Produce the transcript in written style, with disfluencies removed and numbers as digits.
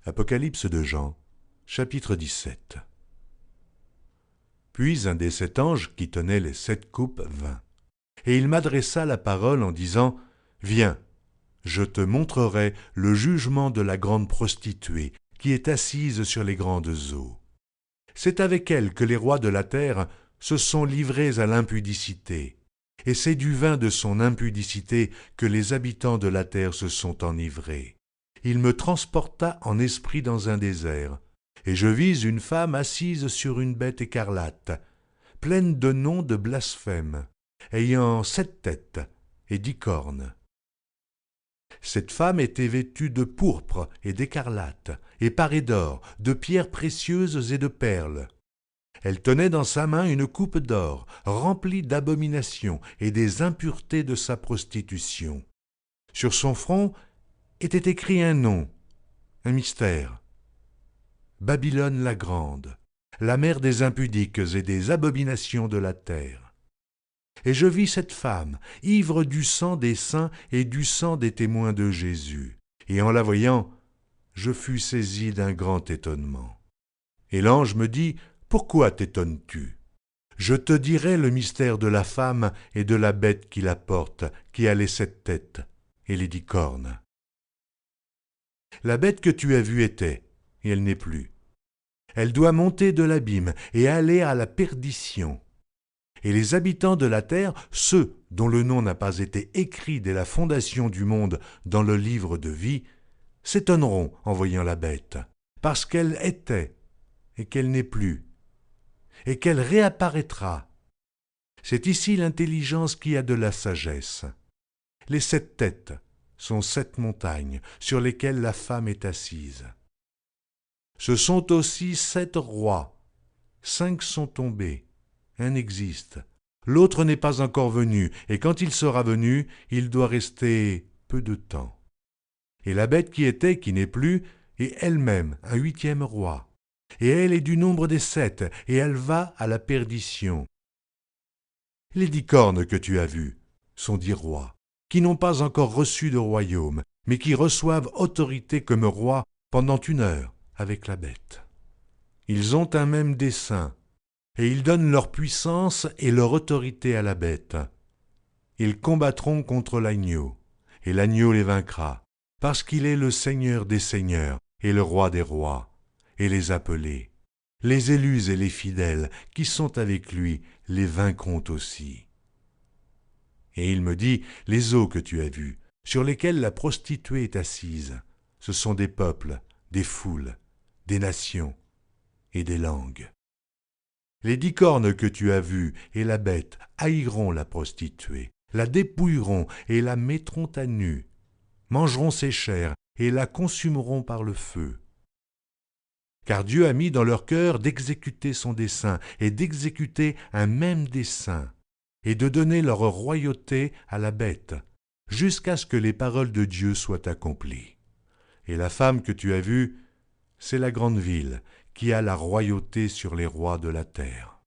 Apocalypse de Jean, chapitre 17. Puis un des 7 anges qui tenait les 7 coupes vint, et il m'adressa la parole en disant « Viens, je te montrerai le jugement de la grande prostituée qui est assise sur les grandes eaux. C'est avec elle que les rois de la terre se sont livrés à l'impudicité, et c'est du vin de son impudicité que les habitants de la terre se sont enivrés. Il me transporta en esprit dans un désert, et je vis une femme assise sur une bête écarlate, pleine de noms de blasphème, ayant 7 têtes et 10 cornes. Cette femme était vêtue de pourpre et d'écarlate, et parée d'or, de pierres précieuses et de perles. Elle tenait dans sa main une coupe d'or, remplie d'abominations et des impuretés de sa prostitution. Sur son front était écrit un nom, un mystère. Babylone la grande, la mère des impudiques et des abominations de la terre. Et je vis cette femme, ivre du sang des saints et du sang des témoins de Jésus. Et en la voyant, je fus saisi d'un grand étonnement. Et l'ange me dit, « Pourquoi t'étonnes-tu ? Je te dirai le mystère de la femme et de la bête qui la porte, qui a les 7 têtes et les 10 cornes. La bête que tu as vue était, et elle n'est plus. Elle doit monter de l'abîme et aller à la perdition. Et les habitants de la terre, ceux dont le nom n'a pas été écrit dès la fondation du monde dans le livre de vie, s'étonneront en voyant la bête, parce qu'elle était et qu'elle n'est plus, et qu'elle réapparaîtra. C'est ici l'intelligence qui a de la sagesse. Les 7 têtes sont 7 montagnes sur lesquelles la femme est assise. Ce sont aussi 7 rois, 5 sont tombés, un existe, l'autre n'est pas encore venu, et quand il sera venu, il doit rester peu de temps. Et la bête qui était, qui n'est plus, est elle-même un 8e roi, et elle est du nombre des 7, et elle va à la perdition. Les 10 cornes que tu as vues sont 10 rois, qui n'ont pas encore reçu de royaume, mais qui reçoivent autorité comme rois pendant 1 heure avec la bête. Ils ont un même dessein, et ils donnent leur puissance et leur autorité à la bête. Ils combattront contre l'agneau, et l'agneau les vaincra, parce qu'il est le Seigneur des seigneurs et le Roi des rois, et les appelés, les élus et les fidèles qui sont avec lui les vaincront aussi. Et il me dit, les eaux que tu as vues, sur lesquelles la prostituée est assise, ce sont des peuples, des foules, des nations et des langues. Les 10 cornes que tu as vues et la bête haïront la prostituée, la dépouilleront et la mettront à nu, mangeront ses chairs et la consumeront par le feu. Car Dieu a mis dans leur cœur d'exécuter son dessein et d'exécuter un même dessein, et de donner leur royauté à la bête, jusqu'à ce que les paroles de Dieu soient accomplies. Et la femme que tu as vue, c'est la grande ville qui a la royauté sur les rois de la terre.